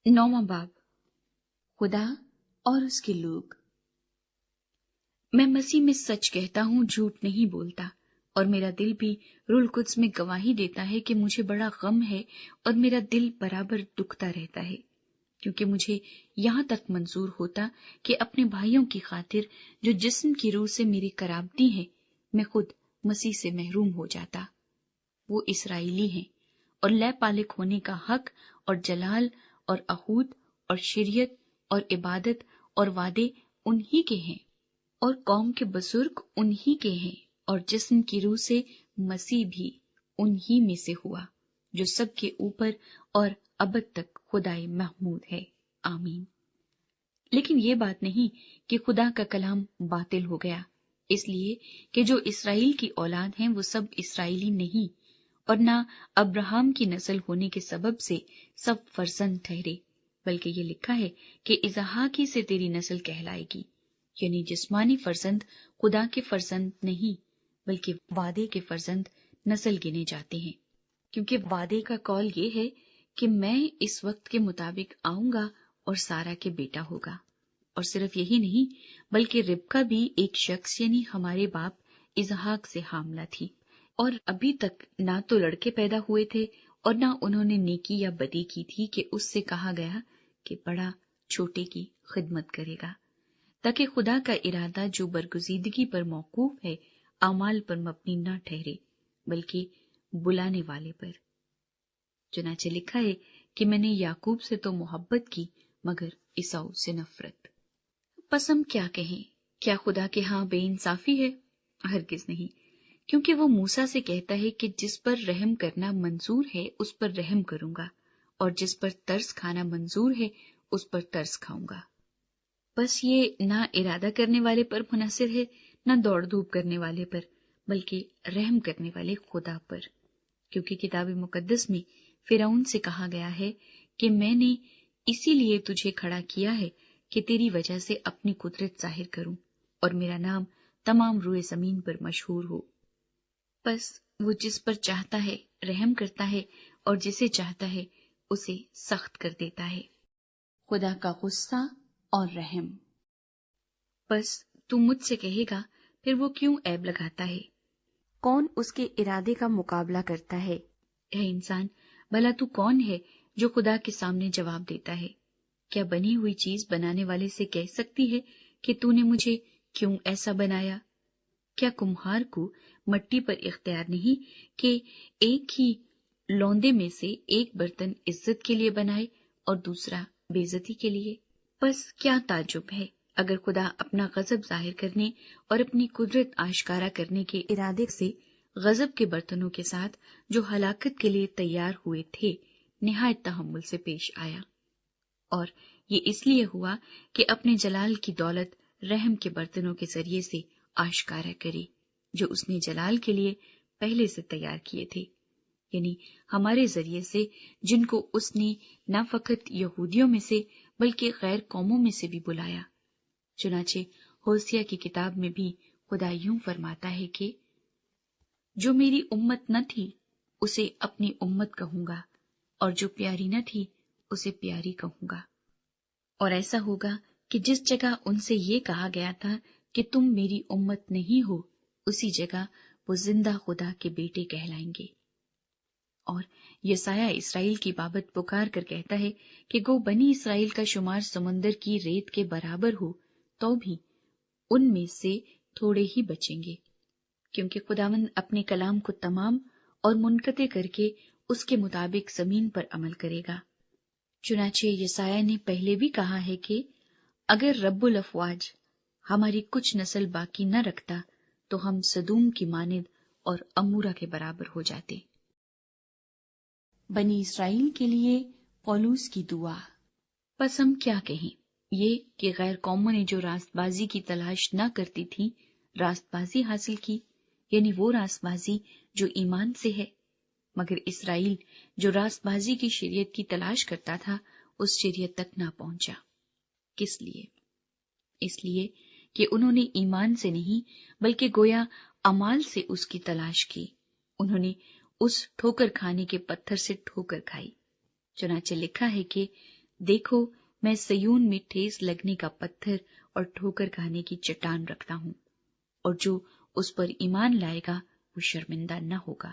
9वां बाब, खुदा और उसके लोग। मैं मसीह में सच कहता हूँ, झूठ नहीं बोलता, और मेरा दिल भी रूह कुद्स में गवाही देता है कि मुझे बड़ा गम है और मेरा दिल बराबर दुखता रहता है, क्योंकि मुझे यहाँ तक मंजूर होता कि अपने भाइयों की खातिर जो जिस्म की रूह से मेरी कराबती हैं, मैं खुद मसीह से महरूम हो जाता। वो इसराइली हैं और लय पालिक होने का हक और जलाल और अहूद और शरीयत और इबादत और वादे उन्हीं के हैं, और कौम के बुजुर्ग उन्हीं के हैं, और जिस्म की रूह से मसीह भी उन्हीं में से हुआ, जो सबके ऊपर और अब तक खुदाई महमूद है। आमीन। लेकिन ये बात नहीं कि खुदा का कलाम बातिल हो गया, इसलिए कि जो इसराइल की औलाद हैं वो सब इसराइली नहीं, और ना अब्राहम की नस्ल होने के सबब से सब फर्जंद ठहरे, बल्कि ये लिखा है कि इसहाकी से तेरी नस्ल कहलाएगी। यानी जिस्मानी फर्जंद खुदा के फर्जंद नहीं, बल्कि वादे के फर्जंद नस्ल गिने जाते हैं, क्योंकि वादे का कौल ये है कि मैं इस वक्त के मुताबिक आऊंगा और सारा के बेटा होगा। और सिर्फ यही नहीं, बल्कि रिबका भी एक शख्स यानी हमारे बाप इसहाक से हामला थी, और अभी तक ना तो लड़के पैदा हुए थे और ना उन्होंने नेकी या बदी की थी कि उससे कहा गया कि बड़ा छोटे की खिदमत करेगा, ताकि खुदा का इरादा जो बरगुजीदगी पर मौकूफ है आमाल पर मबनी न ठहरे, बल्कि बुलाने वाले पर। चुनाचे लिखा है कि मैंने याकूब से तो मोहब्बत की, मगर ईसाऊ से नफरत। बस हम क्या कहें, क्या खुदा के यहाँ बेइंसाफी है? हरगिज नहीं, क्योंकि वो मूसा से कहता है कि जिस पर रहम करना मंजूर है उस पर रहम करूंगा, और जिस पर तरस खाना मंजूर है उस पर तरस खाऊंगा। बस ये ना इरादा करने वाले पर मुनहसिर है, ना दौड़ धूप करने वाले पर, बल्कि रहम करने वाले खुदा पर, क्योंकि किताब मुकद्दस में फिरौन से कहा गया है कि मैंने इसीलिए तुझे खड़ा किया है कि तेरी वजह से अपनी कुदरत जाहिर करूं और मेरा नाम तमाम रूए जमीन पर मशहूर हो। बस वो जिस पर चाहता है रहम करता है, और जिसे चाहता है उसे सख्त कर देता है। खुदा का गुस्सा और रहम। बस तू मुझसे कहेगा, फिर वो क्यों ऐब लगाता है? कौन उसके इरादे का मुकाबला करता है? ऐ इंसान, भला तू कौन है जो खुदा के सामने जवाब देता है? क्या बनी हुई चीज बनाने वाले से कह सकती है कि तूने मुझे क्यों ऐसा बनाया? क्या कुम्हार को मट्टी पर इख्तियार नहीं कि एक ही लौंदे में से एक बर्तन इज्जत के लिए बनाए और दूसरा बेइज्जती के लिए? बस क्या ताज्जुब है अगर खुदा अपना गजब जाहिर करने और अपनी कुदरत आश्कारा करने के इरादे से गजब के बर्तनों के साथ जो हलाकत के लिए तैयार हुए थे निहायत तहम्मुल से पेश आया। और ये इसलिए हुआ कि अपने जलाल की दौलत रहम के बर्तनों के जरिए से आश्कारा करे, जो उसने जलाल के लिए पहले से तैयार किए थे, यानी हमारे जरिए से, जिनको उसने न फकत यहूदियों में से बल्कि गैर कौमों में से भी बुलाया। चुनाचे होसिया की किताब में भी खुदा यूं फरमाता है कि जो मेरी उम्मत न थी उसे अपनी उम्मत कहूंगा, और जो प्यारी न थी उसे प्यारी कहूंगा। और ऐसा होगा कि जिस जगह उनसे ये कहा गया था कि तुम मेरी उम्मत नहीं हो, उसी जगह वो जिंदा खुदा के बेटे कहलाएंगे। और यसाया इसराइल की बाबत पुकार कर कहता है कि गो बनी इसराइल का शुमार समुंदर की रेत के बराबर हो, तो भी उनमें से थोड़े ही बचेंगे, क्योंकि खुदावंद अपने कलाम को तमाम और मुनकते करके उसके मुताबिक जमीन पर अमल करेगा। चुनाचे यसाया ने पहले भी कहा है कि अगर रब्बुल अफवाज हमारी कुछ नस्ल बाकी न रखता तो हम सदूम की मानिद और अमूरा के बराबर हो जाते। बनी इसराइल के लिए पौलुस की दुआ। बस हम क्या कहें, ये कि गैर कौमों ने जो रास्तबाजी की तलाश न करती थी रास्तबाजी हासिल की, यानी वो रास्तबाजी जो ईमान से है, मगर इसराइल जो रास्तबाजी की शरीयत की तलाश करता था उस शरीयत तक ना पहुंचा। किस लिए? इसलिए कि उन्होंने ईमान से नहीं बल्कि गोया अमाल से उसकी तलाश की। उन्होंने उस ठोकर खाने के पत्थर से ठोकर खाई। चुनाचे लिखा है कि دیکھو میں سیون میں ٹھیس لگنے کا پتھر اور ٹھوکر کھانے کی چٹان رکھتا ہوں، اور جو اس پر ایمان لائے گا وہ شرمندہ نہ ہوگا۔